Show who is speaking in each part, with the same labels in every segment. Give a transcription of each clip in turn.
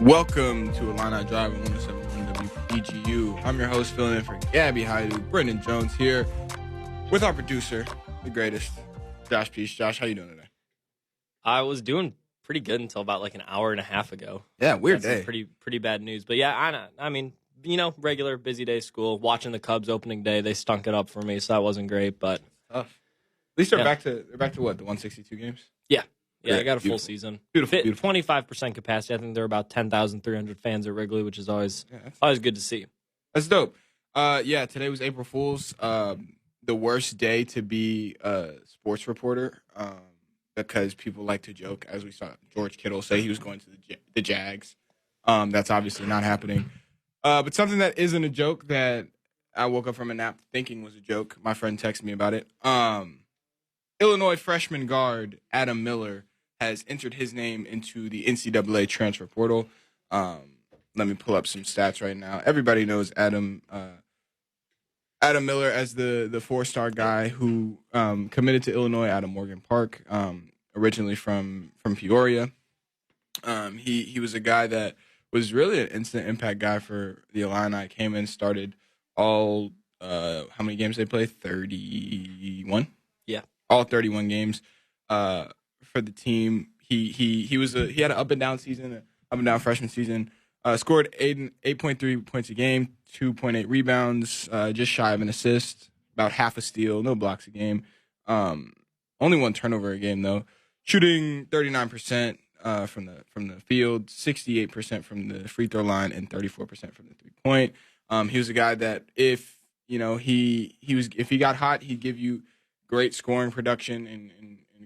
Speaker 1: Welcome to Illini Drive on 107.1 WPGU. I'm your host, filling in for Gabby Haidu, Brendyn Jones here with our producer, the greatest, Josh Pietsch. Josh, how you doing today?
Speaker 2: I was doing pretty good until about like an hour and a half ago.
Speaker 1: Yeah, weird
Speaker 2: That's
Speaker 1: day.
Speaker 2: some pretty bad news. But yeah, I mean, regular busy day school. Watching the Cubs opening day, they stunk it up for me, so that wasn't great. But
Speaker 1: Tough. At least they're
Speaker 2: Yeah.
Speaker 1: back to what, the 162 games?
Speaker 2: yeah, I
Speaker 1: Great.
Speaker 2: got a full
Speaker 1: Beautiful.
Speaker 2: season.
Speaker 1: Beautiful.
Speaker 2: 25% capacity. I think there are about 10,300 fans at Wrigley, which is always good to see.
Speaker 1: That's dope. Today was April Fool's. The worst day to be a sports reporter because people like to joke, as we saw George Kittle say he was going to the Jags. That's obviously not happening. But something that isn't a joke that I woke up from a nap thinking was a joke. My friend texted me about it. Illinois freshman guard Adam Miller has entered his name into the NCAA transfer portal. Let me pull up some stats right now. Everybody knows Adam Miller as the four-star guy who committed to Illinois out of Morgan Park, originally from Peoria. He was a guy that was really an instant impact guy for the Illini. Came in, started all how many games they play? 31.
Speaker 2: Yeah,
Speaker 1: all 31 games for the team. He had an up and down season, up and down freshman season. Scored 8.3 points a game, 2.8 rebounds, just shy of an assist, about half a steal, no blocks a game. Only one turnover a game though. Shooting 39% from the field, 68% from the free throw line, and 34% from the 3-point. He was a guy that if he got hot, he'd give you great scoring production and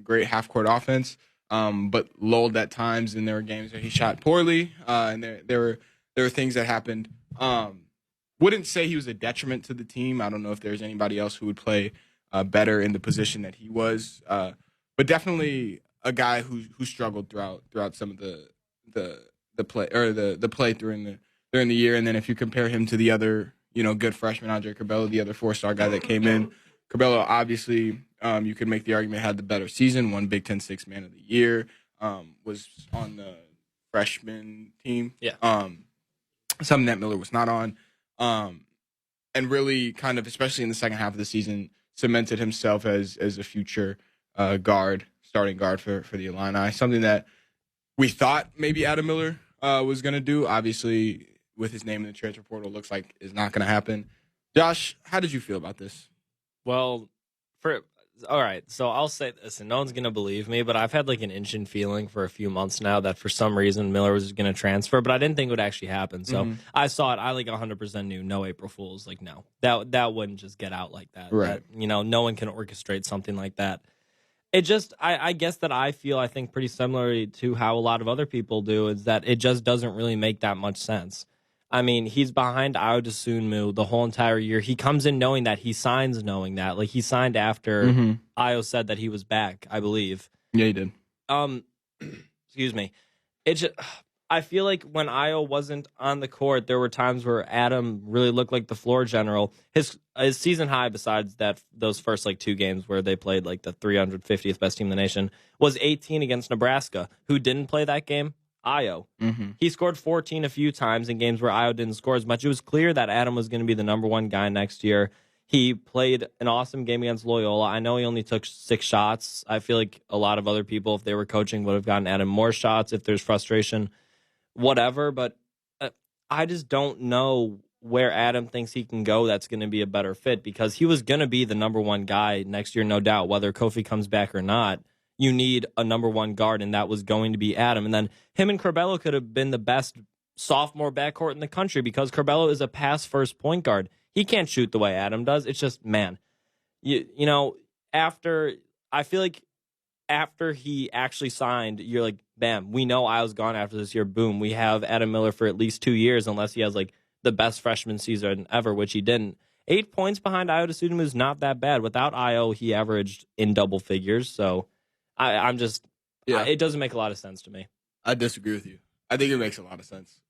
Speaker 1: great half court offense. But lulled at times, and there were games where he shot poorly, and there were things that happened. Wouldn't say he was a detriment to the team. I don't know if there's anybody else who would play better in the position that he was, but definitely a guy who struggled throughout some of the play or the play during the year. And then if you compare him to the other good freshman Andre Curbelo, the other four-star guy that came in, Curbelo obviously. You could make the argument had the better season, won Big Ten Sixth Man of the Year, was on the freshman team.
Speaker 2: Yeah.
Speaker 1: Something that Miller was not on. And really kind of, especially in the second half of the season, cemented himself as a future starting guard for the Illini. Something that we thought maybe Adam Miller was going to do. Obviously, with his name in the transfer portal, looks like is not going to happen. Josh, how did you feel about this?
Speaker 2: Well, all right, so I'll say this, and no one's going to believe me, but I've had like an inching feeling for a few months now that for some reason Miller was going to transfer, but I didn't think it would actually happen. So I saw it. I like 100% knew no April Fools. Like, no, that wouldn't just get out like that.
Speaker 1: Right.
Speaker 2: No one can orchestrate something like that. It just, I guess that I think pretty similarly to how a lot of other people do is that it just doesn't really make that much sense. I mean, he's behind Ayo Dosunmu the whole entire year. He comes in knowing that. He signs knowing that. Like, he signed after Ayo said that he was back, I believe.
Speaker 1: Yeah, he did.
Speaker 2: Excuse me. I feel like when Ayo wasn't on the court, there were times where Adam really looked like the floor general. His season high, besides those first like two games where they played like the 350th best team in the nation, was 18 against Nebraska. Who didn't play that game? Ayo. He scored 14 a few times in games where Ayo didn't score as much. It was clear that Adam was going to be the number one guy next year. He played an awesome game against Loyola. I know he only took 6 shots. I feel like a lot of other people, if they were coaching, would have gotten Adam more shots if there's frustration, whatever. But I just don't know where Adam thinks he can go that's going to be a better fit, because he was going to be the number one guy next year, no doubt, whether Kofi comes back or not. You need a number one guard, and that was going to be Adam. And then him and Curbelo could have been the best sophomore backcourt in the country, because Curbelo is a pass-first point guard. He can't shoot the way Adam does. It's just, man, I feel like after he actually signed, you're like, bam, we know Ayo's gone after this year. Boom, we have Adam Miller for at least 2 years, unless he has like the best freshman season ever, which he didn't. 8 points behind Ayo Dosunmu is not that bad. Without Ayo, he averaged in double figures, so... it doesn't make a lot of sense to me.
Speaker 1: I disagree with you. I think it makes a lot of sense.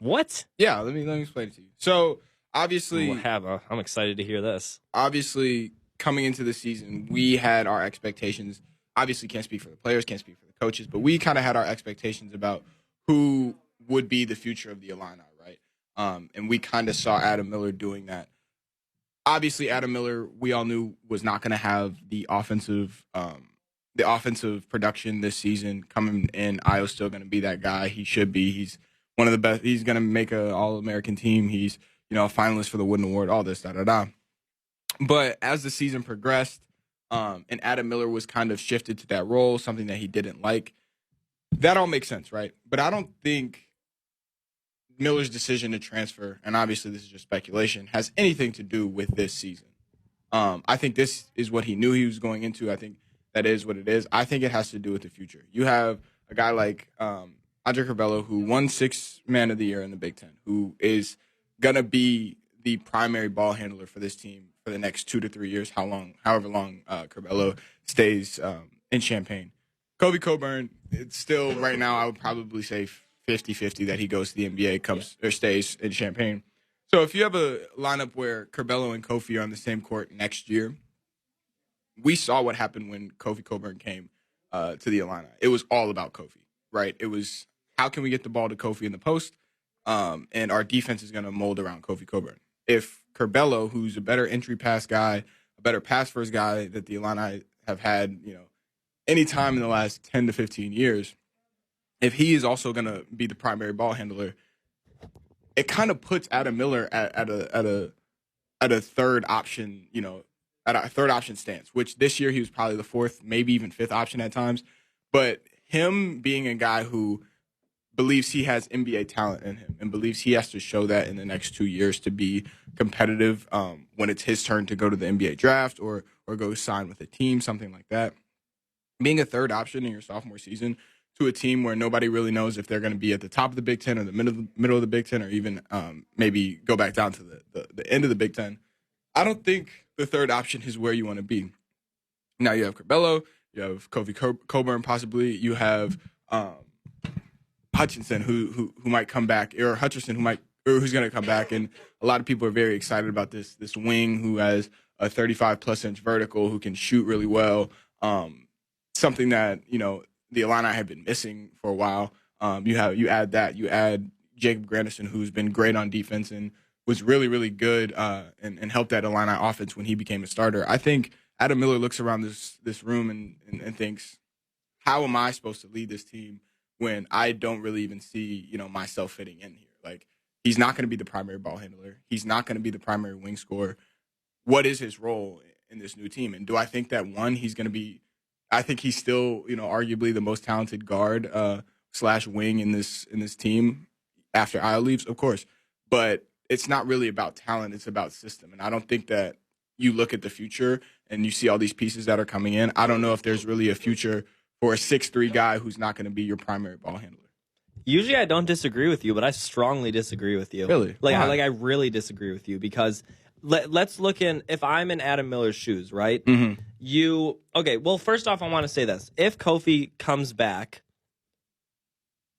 Speaker 2: What?
Speaker 1: Yeah, let me explain it to you. So obviously,
Speaker 2: I'm excited to hear this.
Speaker 1: Obviously, coming into the season, we had our expectations. Obviously, can't speak for the players, can't speak for the coaches, but we kind of had our expectations about who would be the future of the Illini, right? And we kind of saw Adam Miller doing that. Obviously, Adam Miller, we all knew was not going to have the offensive production this season coming in. Io's still going to be that guy. He should be. He's one of the best. He's going to make an All-American team. He's a finalist for the Wooden Award. All this, da da da. But as the season progressed, and Adam Miller was kind of shifted to that role, something that he didn't like. That all makes sense, right? But I don't think Miller's decision to transfer, and obviously this is just speculation, has anything to do with this season. I think this is what he knew he was going into. I think that is what it is. I think it has to do with the future. You have a guy like Andre Curbelo, who won Sixth Man of the Year in the Big Ten, who is going to be the primary ball handler for this team for the next 2 to 3 years, however long Curbelo stays in Champaign. Kobe Coburn, it's still right now, I would probably say 50-50 that he goes to the NBA, or stays in Champaign. So if you have a lineup where Curbelo and Kofi are on the same court next year, we saw what happened when Kofi Coburn came to the Illini. It was all about Kofi, right? It was, how can we get the ball to Kofi in the post? And our defense is going to mold around Kofi Coburn. If Curbelo, who's a better entry pass guy, a better pass first guy that the Illini have had, any time in the last 10 to 15 years, if he is also going to be the primary ball handler, it kind of puts Adam Miller at a third option, at a third option stance, which this year he was probably the fourth, maybe even fifth option at times. But him being a guy who believes he has NBA talent in him and believes he has to show that in the next 2 years to be competitive when it's his turn to go to the NBA draft or go sign with a team, something like that. Being a third option in your sophomore season to a team where nobody really knows if they're going to be at the top of the Big Ten or the middle of the Big Ten or even maybe go back down to the end of the Big Ten, I don't think the third option is where you want to be. Now you have Curbelo, you have Kofi Coburn possibly, you have Hutchinson who might come back, or Hutcherson who's going to come back, and a lot of people are very excited about this wing who has a 35+ inch vertical, who can shoot really well. Something that the Illini have been missing for a while. You add Jacob Granderson, who's been great on defense and was really, really good and helped that Illini offense when he became a starter. I think Adam Miller looks around this room and thinks, how am I supposed to lead this team when I don't really even see myself fitting in here? Like, he's not going to be the primary ball handler. He's not going to be the primary wing scorer. What is his role in this new team? And do I think that he's going to be? I think he's still, arguably the most talented guard / wing in this team after Io leaves, of course. But it's not really about talent; it's about system. And I don't think that you look at the future and you see all these pieces that are coming in. I don't know if there's really a future for a 6'3" guy who's not going to be your primary ball handler.
Speaker 2: Usually, I don't disagree with you, but I strongly disagree with you.
Speaker 1: Really?
Speaker 2: I really disagree with you because. Let's look in. If I'm in Adam Miller's shoes, right?
Speaker 1: Mm-hmm.
Speaker 2: Well, first off, I want to say this: if Kofi comes back,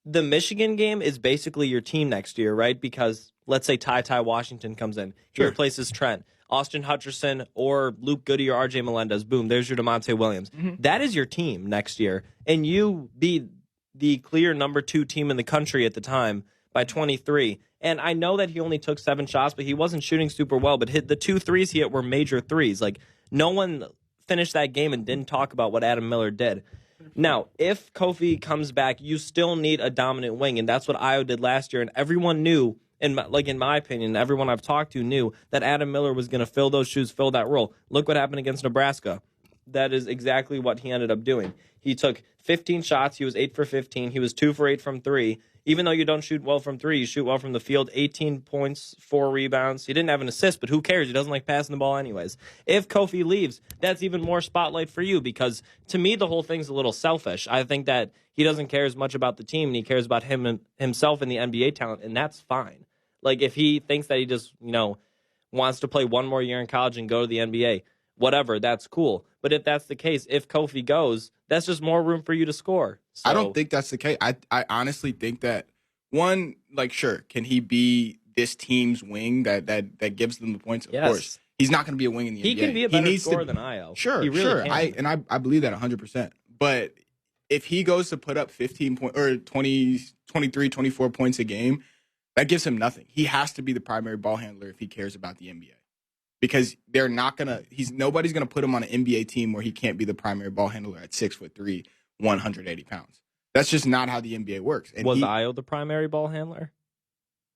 Speaker 2: the Michigan game is basically your team next year, right? Because let's say Ty Washington comes in, he replaces Trent, Austin Hutcherson, or Luke Goody or R.J. Melendez. Boom, there's your DeMonte Williams.
Speaker 1: Mm-hmm.
Speaker 2: That is your team next year, and you be the clear number 2 team in the country at the time by 23. And I know that he only took 7 shots, but he wasn't shooting super well. But the 2 threes he hit were major threes. Like, no one finished that game and didn't talk about what Adam Miller did. Now, if Kofi comes back, you still need a dominant wing, and that's what Io did last year. And everyone knew, in my opinion, everyone I've talked to knew that Adam Miller was going to fill those shoes, fill that role. Look what happened against Nebraska. That is exactly what he ended up doing. He took 15 shots. He was 8 for 15. He was 2 for 8 from 3. Even though you don't shoot well from 3, you shoot well from the field. 18 points, 4 rebounds. He didn't have an assist, but who cares? He doesn't like passing the ball anyways. If Kofi leaves, that's even more spotlight for you because, to me, the whole thing's a little selfish. I think that he doesn't care as much about the team, and he cares about himself and the NBA talent, and that's fine. Like, if he thinks that he just, wants to play one more year in college and go to the NBA, whatever, that's cool. But if that's the case, if Kofi goes, that's just more room for you to score. So,
Speaker 1: I don't think that's the case. I honestly think that, sure, can he be this team's wing that gives them the points? Of course. He's not going to be a wing in the NBA.
Speaker 2: He can be a better scorer than Io.
Speaker 1: Sure,
Speaker 2: he really
Speaker 1: sure.
Speaker 2: Can.
Speaker 1: I believe that 100%. But if he goes to put up 15 point or 20, 23, 24 points a game, that gives him nothing. He has to be the primary ball handler if he cares about the NBA. Because they're not gonna nobody's gonna put him on an NBA team where he can't be the primary ball handler at 6'3", 180 pounds. That's just not how the NBA works. And
Speaker 2: Was Ayo the primary ball handler?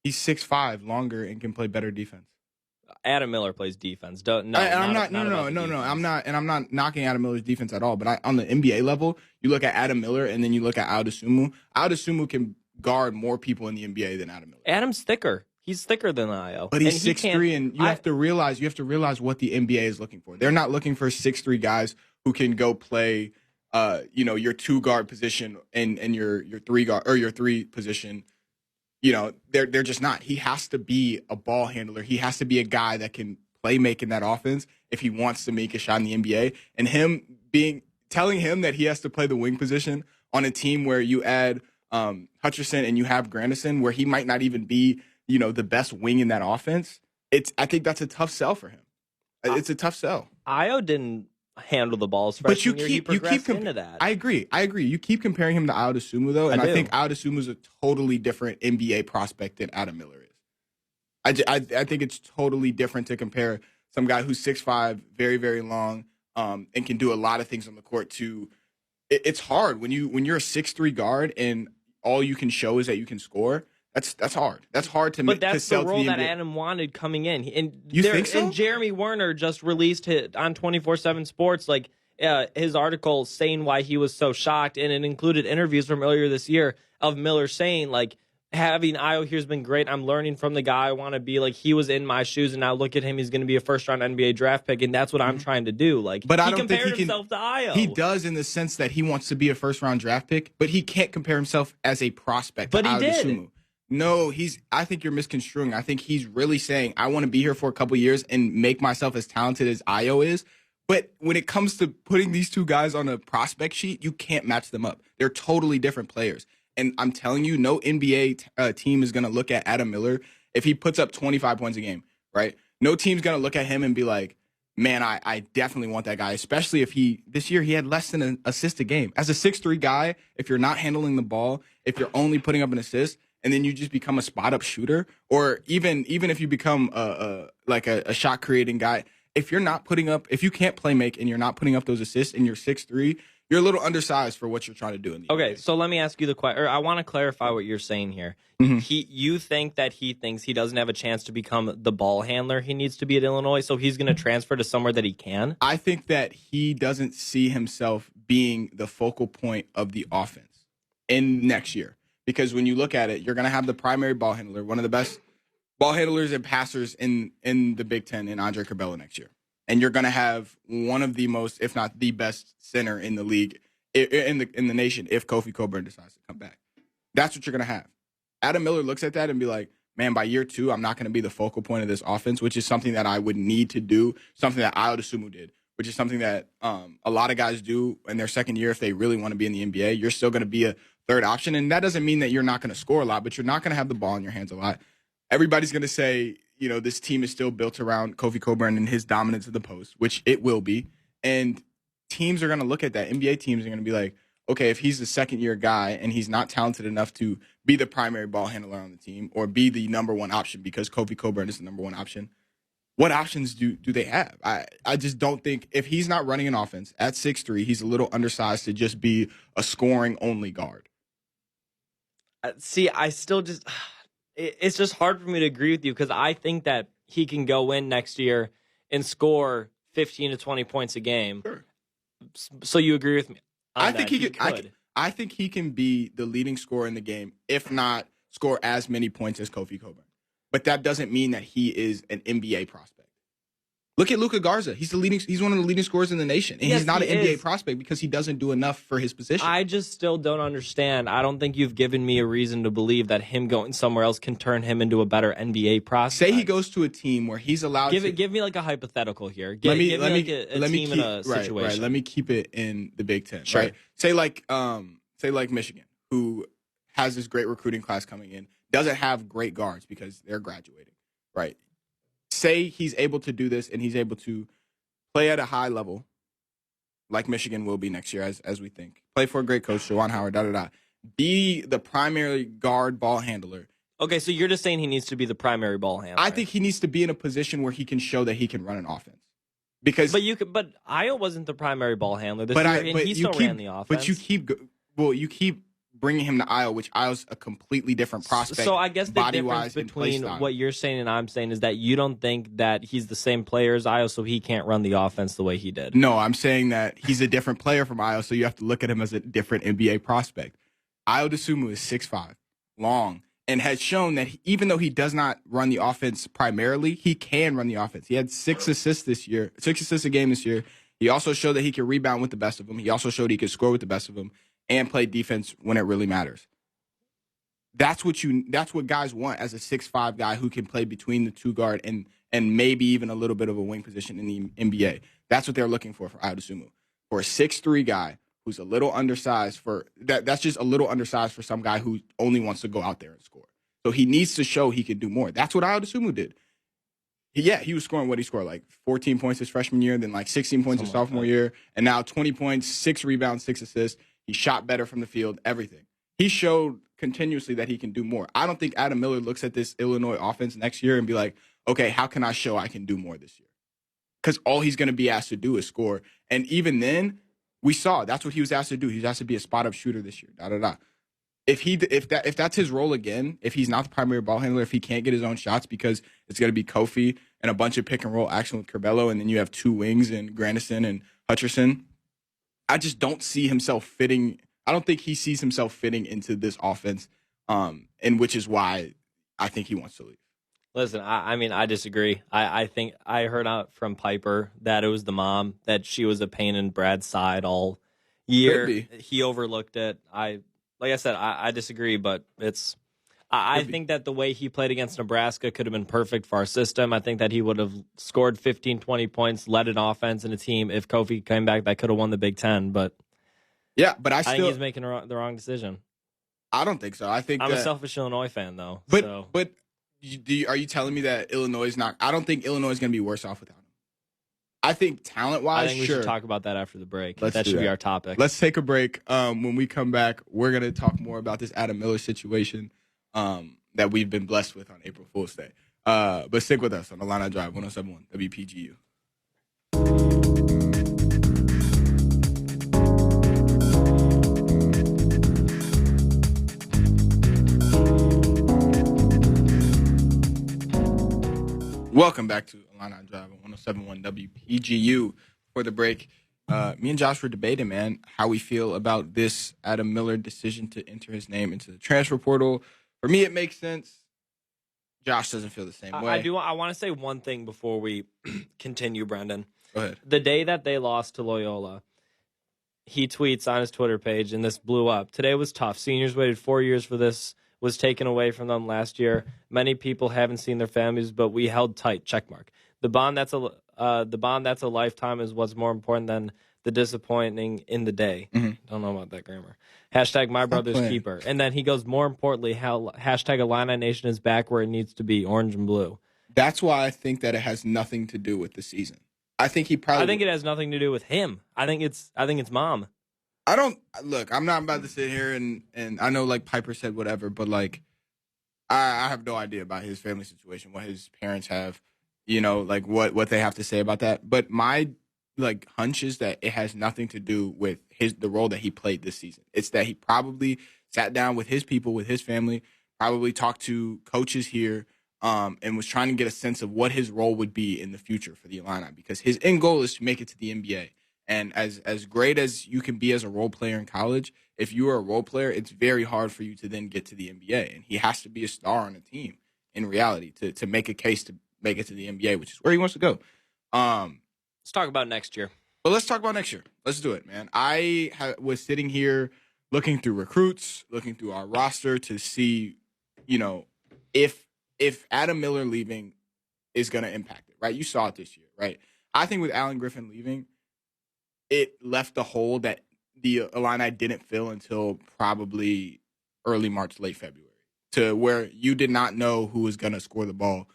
Speaker 1: He's 6'5", longer, and can play better defense.
Speaker 2: Adam Miller plays defense. I'm
Speaker 1: not knocking Adam Miller's defense at all. But on the NBA level, you look at Adam Miller and then you look at Adesumu. Adesumu can guard more people in the NBA than Adam Miller.
Speaker 2: Adam's thicker. He's thicker than Ayo.
Speaker 1: But he's 6'3", and you have to realize what the NBA is looking for. They're not looking for 6'3" guys who can go play your 2 guard position and your 3 guard or your 3 position. They're just not. He has to be a ball handler. He has to be a guy that can play make in that offense if he wants to make a shot in the NBA. And telling him that he has to play the wing position on a team where you add Hutcherson and you have Grandison, where he might not even be the best wing in that offense. I think that's a tough sell for him. It's a tough sell.
Speaker 2: Ayo didn't handle the balls freshman year. He progressed into that.
Speaker 1: I agree. You keep comparing him to Adesumu, though, and I think Adesumu is a totally different NBA prospect than Adam Miller is. I think it's totally different to compare some guy who's 6'5", very, very long, and can do a lot of things on the court to it's hard when you're a 6'3" guard and all you can show is that you can score. That's hard. That's hard to make. But that's
Speaker 2: the role that Adam wanted coming in. And
Speaker 1: you think so?
Speaker 2: And Jeremy Werner just released on 24/7 Sports his article saying why he was so shocked, and it included interviews from earlier this year of Miller saying having Ayo here's been great. I'm learning from the guy I want to be. He was in my shoes, and now look at him. He's going to be a first-round NBA draft pick, and that's what I'm trying to do.
Speaker 1: But I don't
Speaker 2: compared
Speaker 1: think
Speaker 2: himself to Ayo.
Speaker 1: He does in the sense that he wants to be a first-round draft pick, but he can't compare himself as a prospect.
Speaker 2: But
Speaker 1: he
Speaker 2: did.
Speaker 1: No, I think you're misconstruing. I think he's really saying, I want to be here for a couple years and make myself as talented as Ayo is. But when it comes to putting these 2 guys on a prospect sheet, you can't match them up. They're totally different players. And I'm telling you, no NBA team is going to look at Adam Miller if he puts up 25 points a game, right? No team's going to look at him and be like, man, I definitely want that guy, especially if this year he had less than an assist a game. As a 6'3" guy, if you're not handling the ball, if you're only putting up an assist, and then you just become a spot-up shooter, or even if you become a shot-creating guy, if you can't play make and you're not putting up those assists and you're 6'3", you're a little undersized for what you're trying to do in the
Speaker 2: NBA. So let me ask you I want to clarify what you're saying here. Mm-hmm. You think that he thinks he doesn't have a chance to become the ball handler he needs to be at Illinois, so he's going to transfer to somewhere that he can?
Speaker 1: I think that he doesn't see himself being the focal point of the offense in next year. Because when you look at it, you're going to have the primary ball handler, one of the best ball handlers and passers in the Big Ten in Andre Curbelo next year. And you're going to have one of the most, if not the best center in the league, in the nation, if Kofi Cockburn decides to come back. That's what you're going to have. Adam Miller looks at that and be like, man, by year 2, I'm not going to be the focal point of this offense, which is something that I would need to do, something that Adesumu did, which is something that a lot of guys do in their second year if they really want to be in the NBA. You're still going to be a third option, and that doesn't mean that you're not going to score a lot, but you're not going to have the ball in your hands a lot. Everybody's going to say, this team is still built around Kofi Cockburn and his dominance of the post, which it will be. And teams are going to look at that. NBA teams are going to be like, okay, if he's the second-year guy and he's not talented enough to be the primary ball handler on the team or be the number 1 option because Kofi Cockburn is the number 1 option, what options do they have? I just don't think if he's not running an offense at 6'3", he's a little undersized to just be a scoring-only guard.
Speaker 2: See, I still just it's just hard for me to agree with you because I think that he can go in next year and score 15 to 20 points a game.
Speaker 1: Sure.
Speaker 2: So you agree with me?
Speaker 1: I think he could. I think he can be the leading scorer in the game, if not score as many points as Kofi Cockburn. But that doesn't mean that he is an NBA prospect. Look at Luka Garza. He's one of the leading scorers in the nation. And he's not an NBA prospect because he doesn't do enough for his position.
Speaker 2: I just still don't understand. I don't think you've given me a reason to believe that him going somewhere else can turn him into a better NBA prospect.
Speaker 1: Say he goes to a team where he's allowed
Speaker 2: give me like a hypothetical here. Give me a team in a situation.
Speaker 1: Right, let me keep it in the Big Ten.
Speaker 2: Sure.
Speaker 1: Right? Say like Michigan, who has this great recruiting class coming in, doesn't have great guards because they're graduating. Right. Say he's able to do this and he's able to play at a high level, like Michigan will be next year, as we think. Play for a great coach, Juwan Howard, da-da-da. Be the primary guard ball handler.
Speaker 2: Okay, so you're just saying he needs to be the primary ball handler.
Speaker 1: I think he needs to be in a position where he can show that he can run an offense. Because
Speaker 2: but Io wasn't the primary ball handler this year, and he still ran the offense.
Speaker 1: But you keep bringing him to Io, which Io's a completely different prospect.
Speaker 2: So I guess the difference between what you're saying and I'm saying is that you don't think that he's the same player as Io, so he can't run the offense the way he did.
Speaker 1: No, I'm saying that he's a different player from Io, so you have to look at him as a different NBA prospect. Io DeSumo is 6'5", long, and has shown that even though he does not run the offense primarily, he can run the offense. He had 6 assists a game this year. He also showed that he could rebound with the best of them. He also showed he could score with the best of them and play defense when it really matters. That's what guys want as a 6'5" guy who can play between the two guard and maybe even a little bit of a wing position in the NBA. That's what they're looking for Io DeSumo. For a 6'3" guy who's a little undersized that's just a little undersized for some guy who only wants to go out there and score. So he needs to show he can do more. That's what Io DeSumo did. He was scoring what he scored, like 14 points his freshman year, then like 16 points his sophomore year, and now 20 points, 6 rebounds, 6 assists. He shot better from the field, everything. He showed continuously that he can do more. I don't think Adam Miller looks at this Illinois offense next year and be like, okay, how can I show I can do more this year? Because all he's going to be asked to do is score. And even then, we saw that's what he was asked to do. He was asked to be a spot-up shooter this year, da-da-da. If that's his role again, if he's not the primary ball handler, if he can't get his own shots because it's going to be Kofi and a bunch of pick-and-roll action with Curbelo, and then you have 2 wings and Grandison and Hutcherson, I just don't see himself fitting. I don't think he sees himself fitting into this offense, and which is why I think he wants to leave.
Speaker 2: Listen, I mean, I disagree. I think I heard out from Piper that it was the mom, that she was a pain in Brad's side all year. He overlooked it. Like I said, I disagree, but I think that the way he played against Nebraska could have been perfect for our system. I think that he would have scored 15, 20 points, led an offense and a team. If Kofi came back, that could have won the Big Ten. But
Speaker 1: yeah, but I
Speaker 2: think he's making the wrong decision.
Speaker 1: I don't think so. I think
Speaker 2: I'm a selfish Illinois fan, though.
Speaker 1: But are you telling me that Illinois is not? I don't think Illinois is going to be worse off without him. I think talent-wise,
Speaker 2: I think we should talk about that after the break. That should be our topic.
Speaker 1: Let's take a break. When we come back, we're going to talk more about this Adam Miller situation that we've been blessed with on April Fool's Day. But stick with us on the Illini Drive, 107.1 WPGU. Welcome back to Illini Drive on 107.1 WPGU. For the break, me and Josh were debating, man, how we feel about this Adam Miller decision to enter his name into the transfer portal. For me, it makes sense. Josh doesn't feel the same way.
Speaker 2: I want to say one thing before we continue, Brendyn.
Speaker 1: Go ahead.
Speaker 2: The day that they lost to Loyola, he tweets on his Twitter page, and this blew up. Today was tough. Seniors waited 4 years for this. Was taken away from them last year. Many people haven't seen their families, but we held tight. Checkmark. The bond that's a lifetime is what's more important than the disappointing in the day. Mm-hmm. Don't know about that grammar. Hashtag my brother's keeper. And then he goes, more importantly, hashtag Illini Nation is back where it needs to be, orange and blue.
Speaker 1: That's why I think that it has nothing to do with the season. I think it
Speaker 2: has nothing to do with him. I think it's mom.
Speaker 1: I'm not about to sit here and I know like Piper said whatever, but like I have no idea about his family situation, what his parents have, like what they have to say about that. But my like hunch is that it has nothing to do with the role that he played this season. It's that he probably sat down with his people, with his family, probably talked to coaches here, and was trying to get a sense of what his role would be in the future for the Illini, because his end goal is to make it to the NBA. And as great as you can be as a role player in college, if you are a role player, it's very hard for you to then get to the NBA. And he has to be a star on a team in reality to make a case to make it to the NBA, which is where he wants to go.
Speaker 2: Let's talk about next year.
Speaker 1: Well, let's talk about next year. Let's do it, man. I was sitting here looking through recruits, looking through our roster to see, if Adam Miller leaving is going to impact it, right? You saw it this year, right? I think with Alan Griffin leaving, it left the hole that the Illini didn't fill until probably early March, late February, to where you did not know who was going to score the ball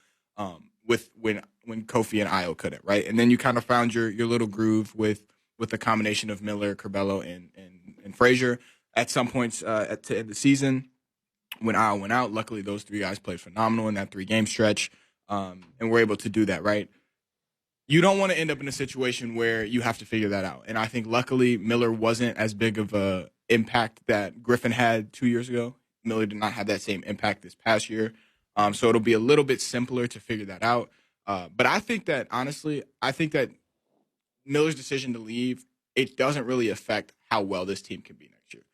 Speaker 1: when Kofi and Io couldn't, right? And then you kind of found your little groove with with the combination of Miller, Curbelo, and Frazier at some points at the end of the season when Al went out. Luckily, those three guys played phenomenal in that 3-game stretch, and we're able to do that, right? You don't want to end up in a situation where you have to figure that out. And I think luckily Miller wasn't as big of a impact that Griffin had 2 years ago. Miller did not have that same impact this past year. So it'll be a little bit simpler to figure that out. But I think that, honestly, Miller's decision to leave, it doesn't really affect how well this team can be next year.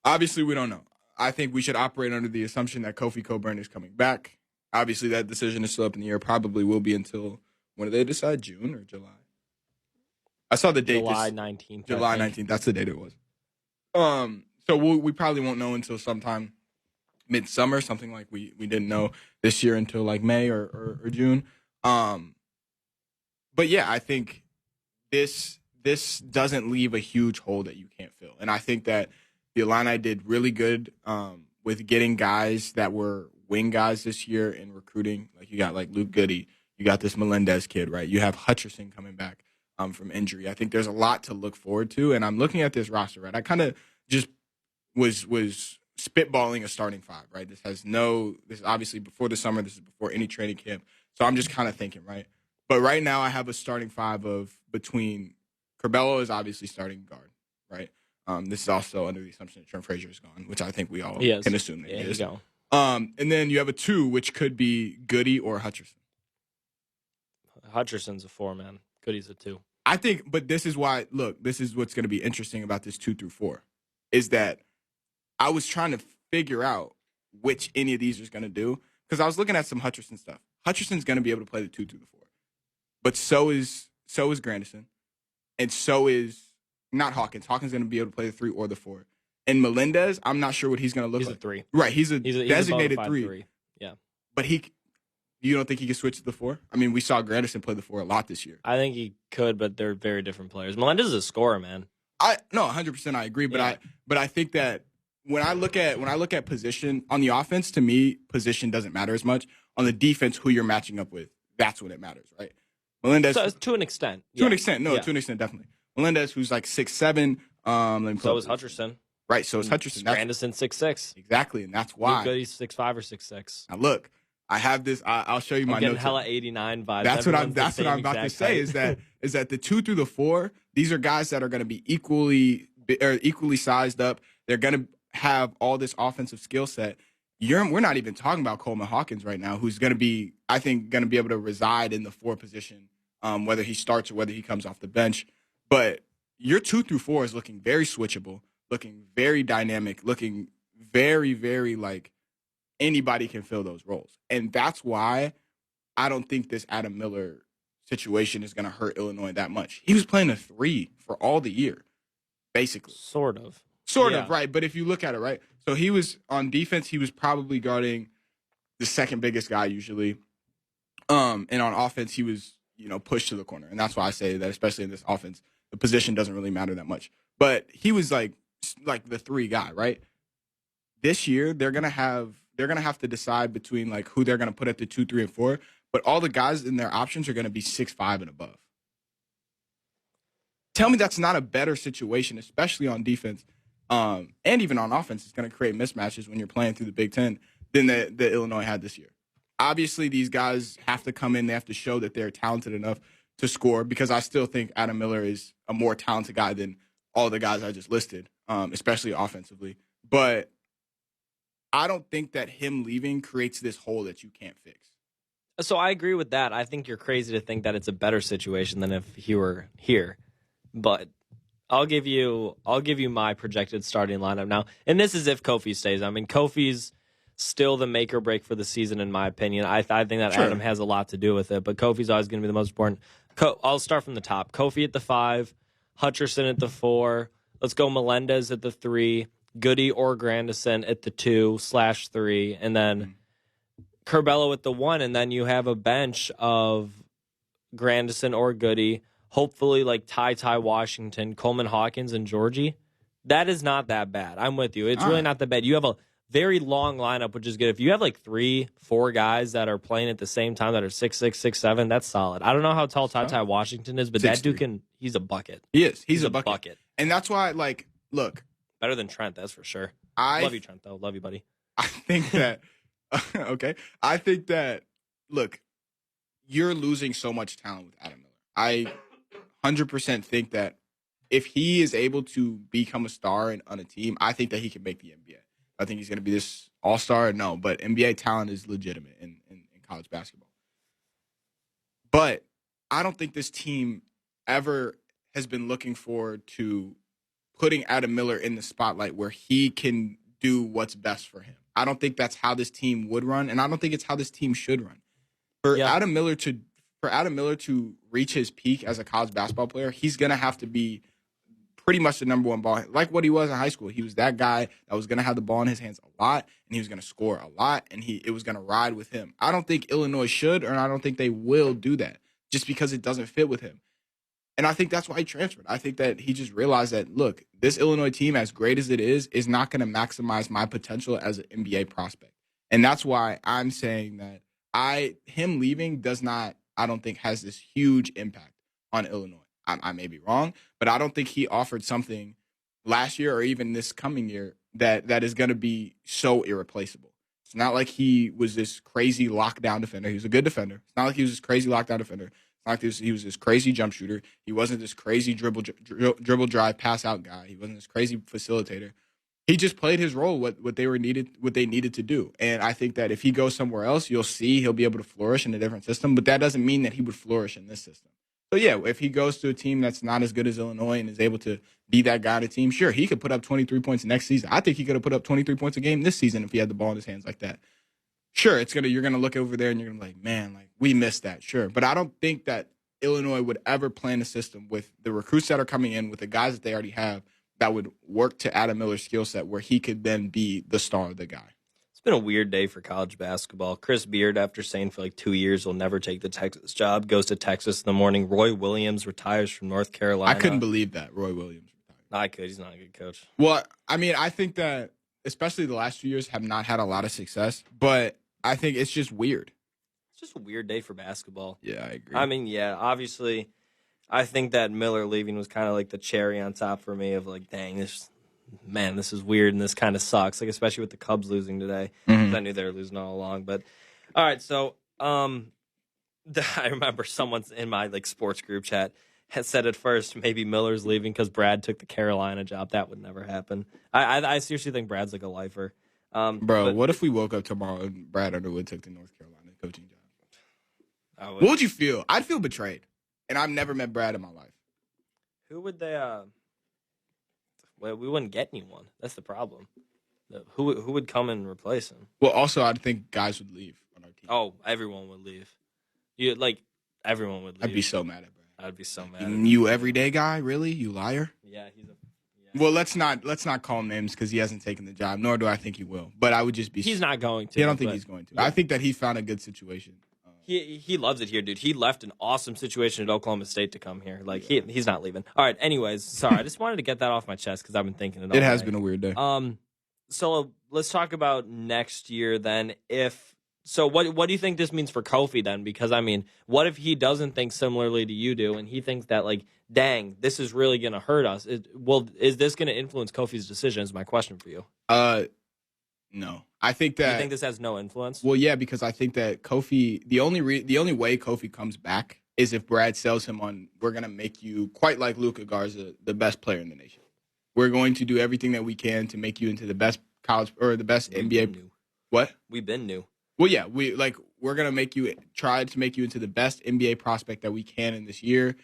Speaker 1: Obviously, we don't know. I think we should operate under the assumption that Kofi Cockburn is coming back. Obviously, that decision is still up in the air. Probably will be until, when do they decide, June or July? I saw the date.
Speaker 2: July 19th.
Speaker 1: July 19th. That's the date it was. So we probably won't know until sometime midsummer, something like we didn't know this year until like May or June. But yeah, I think this doesn't leave a huge hole that you can't fill. And I think that the Illini did really good with getting guys that were wing guys this year in recruiting. Like you got like Luke Goody, you got this Melendez kid, right? You have Hutcherson coming back from injury. I think there's a lot to look forward to. And I'm looking at this roster, right? I kind of just was spitballing a starting five, right? This is obviously before the summer. This is before any training camp. So I'm just kind of thinking, right? But right now I have a starting five of between Curbelo is obviously starting guard, right? This is also under the assumption that Trent Frazier is gone, which I think we all can assume that he is. And then you have a 2, which could be Goody or Hutcherson.
Speaker 2: Hutcherson's a 4, man. Goody's a 2.
Speaker 1: I think, but this is why, look, this is what's going to be interesting about this 2 through 4, is that I was trying to figure out which any of these was going to do, because I was looking at some Hutcherson stuff. Hutcherson's going to be able to play the 2 through the 4. But so is Grandison, and so is not Hawkins. Hawkins is going to be able to play the 3 or the 4. And Melendez, I'm not sure what he's going to look like.
Speaker 2: He's a 3.
Speaker 1: Right, he's a designated 3.
Speaker 2: Yeah.
Speaker 1: But you don't think he can switch to the 4? I mean, we saw Grandison play the 4 a lot this year.
Speaker 2: I think he could, but they're very different players. Melendez is a scorer, man.
Speaker 1: 100% I agree, but I think that when I look at position on the offense, to me, position doesn't matter as much. On the defense, who you're matching up with, that's when it matters, right? Melendez,
Speaker 2: to an extent.
Speaker 1: To an extent, definitely. Melendez, who's like 6'7".
Speaker 2: So is Hutcherson.
Speaker 1: Right, so is Hutcherson.
Speaker 2: Grandison 6'6".
Speaker 1: Exactly, and that's why.
Speaker 2: He's 6'5" or 6'6".
Speaker 1: Now look, I have this. I'll show you my
Speaker 2: getting
Speaker 1: notes.
Speaker 2: Hella 89 vibes.
Speaker 1: That's what I'm about to say. Is that the 2 through the 4? These are guys that are going to be equally sized up. They're going to have all this offensive skill set. We're not even talking about Coleman Hawkins right now, who's going to be, I think, going to be able to reside in the 4 position, whether he starts or whether he comes off the bench. But your 2 through 4 is looking very switchable, looking very dynamic, looking very, very like anybody can fill those roles. And that's why I don't think this Adam Miller situation is going to hurt Illinois that much. He was playing a 3 for all the year, basically.
Speaker 2: Sort of,
Speaker 1: right? But if you look at it, right? So he was on defense. He was probably guarding the second biggest guy usually, and on offense he was pushed to the corner. And that's why I say that, especially in this offense, the position doesn't really matter that much. But he was like the 3 guy, right? This year they're gonna have to decide between like who they're gonna put at the 2, 3, and 4. But all the guys in their options are gonna be 6'5" and above. Tell me that's not a better situation, especially on defense. And even on offense, it's going to create mismatches when you're playing through the Big Ten than the Illinois had this year. Obviously, these guys have to come in. They have to show that they're talented enough to score, because I still think Adam Miller is a more talented guy than all the guys I just listed, especially offensively. But I don't think that him leaving creates this hole that you can't fix.
Speaker 2: So I agree with that. I think you're crazy to think that it's a better situation than if he were here. But I'll give you my projected starting lineup now. And this is if Kofi stays. I mean, Kofi's still the make or break for the season, in my opinion. I think that
Speaker 1: Sure.
Speaker 2: Adam has a lot to do with it, but Kofi's always going to be the most important. I'll start from the top. Kofi at the 5, Hutcherson at the 4. Let's go Melendez at the 3, Goody or Grandison at the 2/3, and then Curbelo at the 1, and then you have a bench of Grandison or Goody. Hopefully, like Ty Washington, Coleman Hawkins, and Georgie. That is not that bad. I'm with you. It's really not that bad. You have a very long lineup, which is good. If you have like 3-4 guys that are playing at the same time that are 6'6", 6'7", that's solid. I don't know how tall Ty Washington is, but that dude he's a bucket.
Speaker 1: He is. He's a bucket. And that's why, like, look.
Speaker 2: Better than Trent, that's for sure. Love you, Trent, though. Love you, buddy.
Speaker 1: I think that, okay. I think that, look, you're losing so much talent with Adam Miller. I 100% think that if he is able to become a star on a team, I think that he can make the NBA. I think he's going to be this all-star. No, but NBA talent is legitimate in college basketball. But I don't think this team ever has been looking forward to putting Adam Miller in the spotlight where he can do what's best for him. I don't think that's how this team would run, and I don't think it's how this team should run. For Adam Miller to reach his peak as a college basketball player, he's going to have to be pretty much the number one ball, like what he was in high school. He was that guy that was going to have the ball in his hands a lot, and he was going to score a lot, and it was going to ride with him. I don't think Illinois should, or I don't think they will do that just because it doesn't fit with him. And I think that's why he transferred. I think that he just realized that, look, this Illinois team, as great as it is not going to maximize my potential as an NBA prospect. And that's why I'm saying that him leaving I don't think has this huge impact on Illinois. I may be wrong, but I don't think he offered something last year or even this coming year that is going to be so irreplaceable. It's not like he was this crazy lockdown defender. He was a good defender. It's not like he was this crazy lockdown defender. It's not like he was this crazy jump shooter. He wasn't this crazy dribble drive, pass out guy. He wasn't this crazy facilitator. He just played his role, what they needed to do. And I think that if he goes somewhere else, you'll see he'll be able to flourish in a different system. But that doesn't mean that he would flourish in this system. So, yeah, if he goes to a team that's not as good as Illinois and is able to be that guy on a team, sure, he could put up 23 points next season. I think he could have put up 23 points a game this season if he had the ball in his hands like that. Sure, you're going to look over there and you're going to be like, man, like we missed that. Sure. But I don't think that Illinois would ever plan a system with the recruits that are coming in, with the guys that they already have, that would work to Adam Miller's skill set where he could then be the star of the guy.
Speaker 2: It's been a weird day for college basketball. Chris Beard, after saying for like 2 years he'll never take the Texas job, goes to Texas in the morning. Roy Williams retires from North Carolina.
Speaker 1: I couldn't believe that, Roy Williams retired.
Speaker 2: No, I could. He's not a good coach.
Speaker 1: Well, I mean, I think that especially the last few years have not had a lot of success, but I think it's just weird.
Speaker 2: It's just a weird day for basketball.
Speaker 1: Yeah, I agree.
Speaker 2: I mean, yeah, obviously, I think that Miller leaving was kind of like the cherry on top for me of like, dang, this is weird and this kind of sucks. Like, especially with the Cubs losing today. I knew they were losing all along. But, all right, so I remember someone in my like sports group chat had said at first maybe Miller's leaving because Brad took the Carolina job. That would never happen. I seriously think Brad's like a lifer.
Speaker 1: What if we woke up tomorrow and Brad Underwood took the North Carolina coaching job? What would you feel? I'd feel betrayed. And I've never met Brad in my life.
Speaker 2: Who would they well, we wouldn't get anyone. That's the problem. Who would come and replace him?
Speaker 1: Well, also, I'd think guys would leave on our team.
Speaker 2: Oh, everyone would leave. Everyone would leave.
Speaker 1: I'd be so mad at Brad.
Speaker 2: I'd be so mad.
Speaker 1: You everyday guy, really? You liar?
Speaker 2: Yeah,
Speaker 1: Well, let's not call him names because he hasn't taken the job, nor do I think he will. But I would just be.
Speaker 2: He's not going to.
Speaker 1: Yeah, I don't think he's going to. Yeah. I think that he found a good situation.
Speaker 2: He loves it here, dude. He left an awesome situation at Oklahoma State to come here. Like he's not leaving. All right. Anyways, sorry. I just wanted to get that off my chest because I've been thinking it all
Speaker 1: It has been a weird day.
Speaker 2: So let's talk about next year then. What do you think this means for Kofi then? Because I mean, what if he doesn't think similarly to you do, and he thinks that like, dang, this is really gonna hurt us? Is this gonna influence Kofi's decision? Is my question for you.
Speaker 1: No, I think that.
Speaker 2: You think this has no influence?
Speaker 1: Well, yeah, because I think that Kofi, the only way Kofi comes back is if Brad sells him on, we're gonna make you quite like Luka Garza, the best player in the nation. We're going to do everything that we can to make you into the best college or the best NBA. What?
Speaker 2: We've been new.
Speaker 1: Well, yeah, we're gonna try to make you into the best NBA prospect that we can in this year.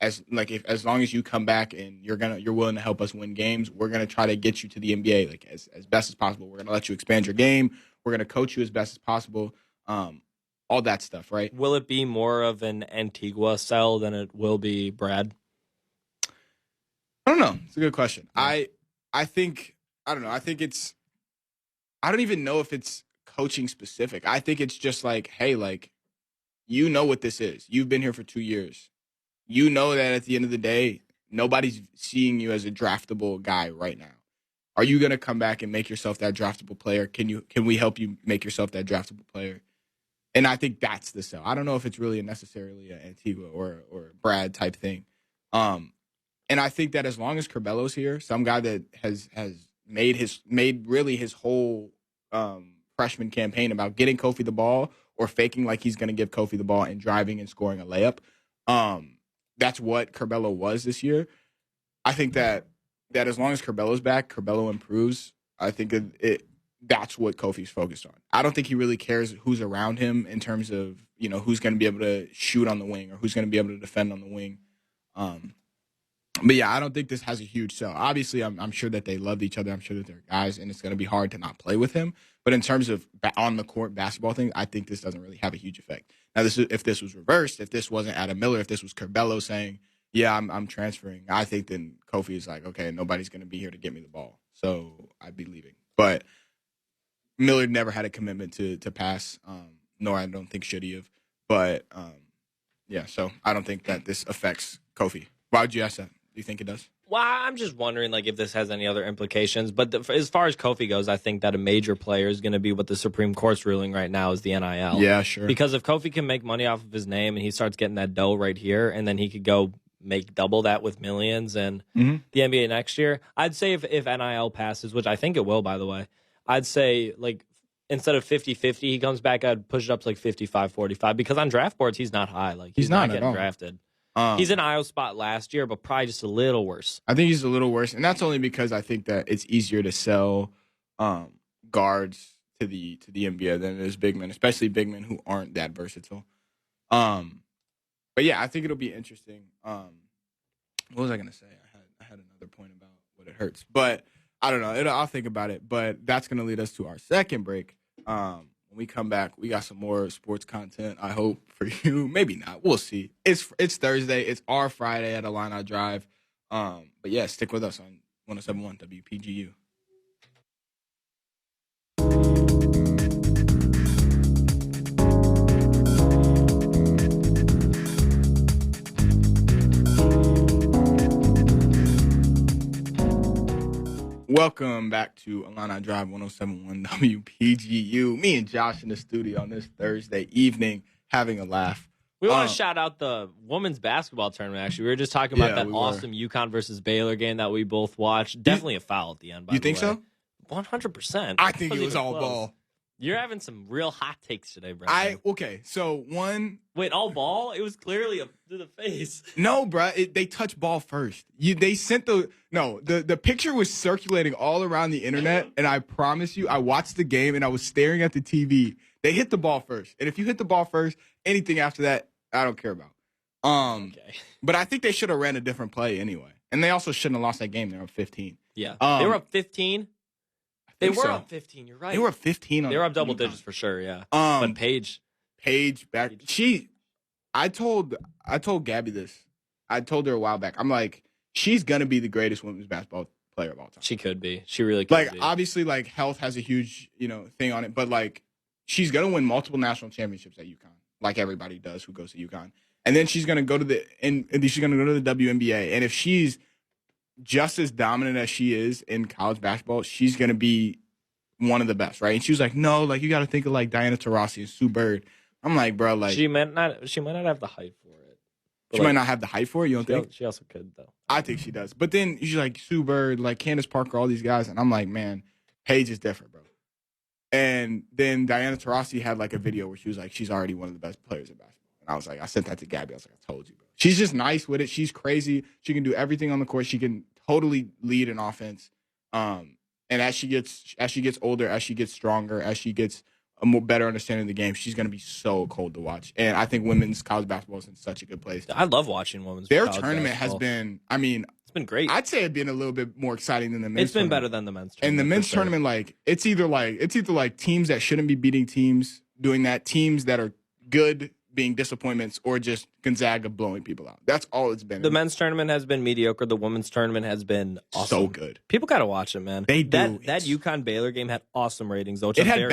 Speaker 1: As long as you come back and you're willing to help us win games, we're gonna try to get you to the NBA like as best as possible. We're gonna let you expand your game. We're gonna coach you as best as possible. All that stuff, right?
Speaker 2: Will it be more of an Antigua sell than it will be Brad?
Speaker 1: I don't know. It's a good question. I think I don't know. I think it's. I don't even know if it's coaching specific. I think it's just like, hey, like, you know what this is. You've been here for 2 years. You know that at the end of the day, nobody's seeing you as a draftable guy right now. Are you going to come back and make yourself that draftable player? Can we help you make yourself that draftable player? And I think that's the sell. I don't know if it's really necessarily an Antigua or Brad type thing. And I think that as long as Curbelo's here, some guy that has made really his whole freshman campaign about getting Kofi the ball or faking like he's going to give Kofi the ball and driving and scoring a layup. That's what Curbelo was this year. I think that as long as Curbelo's back, Curbelo improves. I think that's what Kofi's focused on. I don't think he really cares who's around him in terms of, who's going to be able to shoot on the wing or who's going to be able to defend on the wing. But yeah, I don't think this has a huge sell. Obviously, I'm sure that they loved each other. I'm sure that they're guys, and it's going to be hard to not play with him. But in terms of on the court basketball thing, I think this doesn't really have a huge effect. Now, if this was reversed, if this wasn't Adam Miller, if this was Curbelo saying, "Yeah, I'm transferring," I think then Kofi is like, "Okay, nobody's going to be here to get me the ball, so I'd be leaving." But Miller never had a commitment to pass, nor I don't think should he have. But yeah, so I don't think that this affects Kofi. Why would you ask that? Do you think it does?
Speaker 2: Well, I'm just wondering, if this has any other implications. But as far as Kofi goes, I think that a major player is going to be what the Supreme Court's ruling right now is the NIL.
Speaker 1: Yeah, sure.
Speaker 2: Because if Kofi can make money off of his name and he starts getting that dough right here, and then he could go make double that with millions and the NBA next year, I'd say if NIL passes, which I think it will, by the way, I'd say, instead of 50-50, he comes back, I'd push it up to 55-45. Because on draft boards, he's not high. He's not getting drafted. He's in Iowa spot last year, but probably just a little worse.
Speaker 1: I think he's a little worse, and that's only because I think that it's easier to sell guards to the NBA than it is big men, especially big men who aren't that versatile. But yeah, I think it'll be interesting. What was I gonna say? I had another point about what it hurts, but I don't know. I'll think about it. But that's gonna lead us to our second break. When we come back, we got some more sports content, I hope, for you. Maybe not. We'll see. It's Thursday. It's our Friday at Illini Drive. But yeah, stick with us on 107.1 WPGU. Welcome back to Illini Drive 107.1 WPGU. Me and Josh in the studio on this Thursday evening having a laugh.
Speaker 2: We want to shout out the women's basketball tournament, actually. We were just talking about that awesome UConn versus Baylor game that we both watched. Definitely a foul at the end, by the way.
Speaker 1: You think so?
Speaker 2: 100%.
Speaker 1: I think it was all ball.
Speaker 2: You're having some real hot takes today, Brendyn.
Speaker 1: So one.
Speaker 2: Wait, all ball? It was clearly to the face.
Speaker 1: No, bro. They touched ball first. They sent the picture was circulating all around the internet, and I promise you, I watched the game and I was staring at the TV. They hit the ball first, and if you hit the ball first, anything after that, I don't care about.
Speaker 2: Okay.
Speaker 1: But I think they should have ran a different play anyway, and they also shouldn't have lost that game. They were up 15.
Speaker 2: Yeah, they were up 15. They were up 15. You're right.
Speaker 1: They were up 15.
Speaker 2: They were up double digits for sure. Yeah. But Pietsch
Speaker 1: back. I told Gabby this. I told her a while back. I'm like, she's gonna be the greatest women's basketball player of all time.
Speaker 2: She could be. She really could be.
Speaker 1: Obviously, health has a huge thing on it, but she's gonna win multiple national championships at UConn, like everybody does who goes to UConn. And then she's gonna go to the WNBA. And if she's just as dominant as she is in college basketball, she's going to be one of the best, right? And she was like, no, you got to think of Diana Taurasi and Sue Bird. I'm like, bro,
Speaker 2: she might not have the height for it.
Speaker 1: She might not have the height for it, you don't think?
Speaker 2: She also could, though.
Speaker 1: I think she does. But then she's like Sue Bird, Candace Parker, all these guys. And I'm like, man, Paige is different, bro. And then Diana Taurasi had a video where she was like, she's already one of the best players in basketball. And I was like, I sent that to Gabby. I was like, I told you, bro. She's just nice with it. She's crazy. She can do everything on the court. She can totally lead an offense. And as she gets older, as she gets stronger, as she gets a more better understanding of the game, she's going to be so cold to watch. And I think women's college basketball is in such a good place.
Speaker 2: I love watching women's
Speaker 1: Their
Speaker 2: college
Speaker 1: tournament
Speaker 2: basketball.
Speaker 1: has been,
Speaker 2: it's been great.
Speaker 1: I'd say it'd been a little bit more exciting than the men's.
Speaker 2: It's been better than the men's tournament.
Speaker 1: And the men's tournament, it's either teams that shouldn't be beating teams doing that, teams that are good being disappointments, or just Gonzaga blowing people out. That's all it's been.
Speaker 2: The men's tournament has been mediocre. The women's tournament has been awesome.
Speaker 1: So good.
Speaker 2: People gotta watch it, man.
Speaker 1: They do.
Speaker 2: That UConn Baylor game had awesome ratings, though.
Speaker 1: It had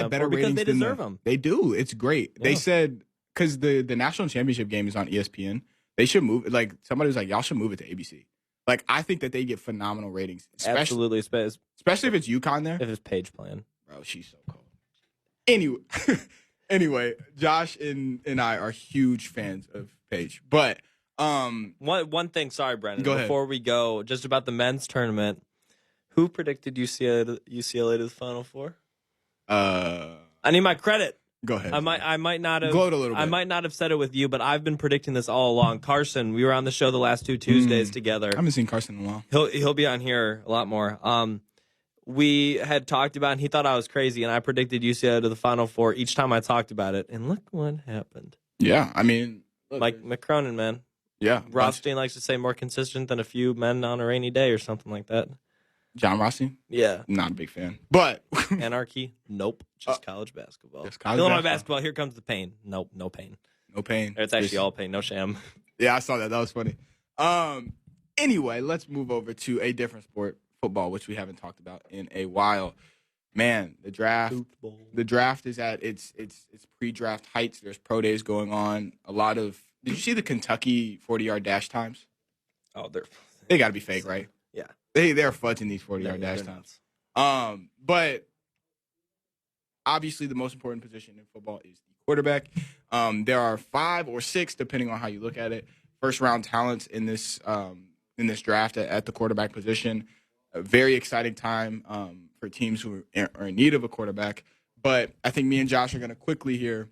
Speaker 1: better ratings
Speaker 2: because they deserve them.
Speaker 1: They do. It's great. Yeah. They said because the national championship game is on ESPN. They should move. Somebody was like, y'all should move it to ABC. Like, I think that they get phenomenal ratings.
Speaker 2: Absolutely.
Speaker 1: Especially if it's UConn there.
Speaker 2: If it's Pietsch playing.
Speaker 1: Bro, she's so cold. Anyway, Josh and I are huge fans of Pietsch. But
Speaker 2: one thing, sorry, Brendyn.
Speaker 1: Go ahead.
Speaker 2: Before we go, just about the men's tournament, who predicted UCLA to the Final Four? I need my credit.
Speaker 1: Go ahead.
Speaker 2: I might not have
Speaker 1: gloat a little bit.
Speaker 2: I might not have said it with you, but I've been predicting this all along. Carson, we were on the show the last 2 Tuesdays together.
Speaker 1: I haven't seen Carson in a while.
Speaker 2: He'll be on here a lot more. We had talked about, and he thought I was crazy, and I predicted UCLA to the Final Four each time I talked about it, and look what happened.
Speaker 1: Yeah, I mean,
Speaker 2: Mike McCronin, man.
Speaker 1: Yeah,
Speaker 2: Rothstein likes to say more consistent than a few men on a rainy day or something like that.
Speaker 1: John Rothstein?
Speaker 2: Yeah.
Speaker 1: Not a big fan. But
Speaker 2: Anarchy? Nope. Just college basketball.
Speaker 1: Just college
Speaker 2: Illinois basketball. Here comes the pain. Nope. No pain.
Speaker 1: No pain.
Speaker 2: It's actually all pain. No sham.
Speaker 1: Yeah, I saw that. That was funny. Anyway, let's move over to a different sport, football, which we haven't talked about in a while. Man, the draft. Football. The draft is at its pre-draft heights. There's pro days going on. A lot of. Did you see the Kentucky 40-yard dash times?
Speaker 2: Oh,
Speaker 1: they got to be fake, right?
Speaker 2: Yeah.
Speaker 1: They're fudging these 40-yard dash times. But obviously the most important position in football is the quarterback. There are 5 or 6, depending on how you look at it, first-round talents in this draft at the quarterback position. A very exciting time for teams who are in need of a quarterback. But I think me and Josh are going to quickly here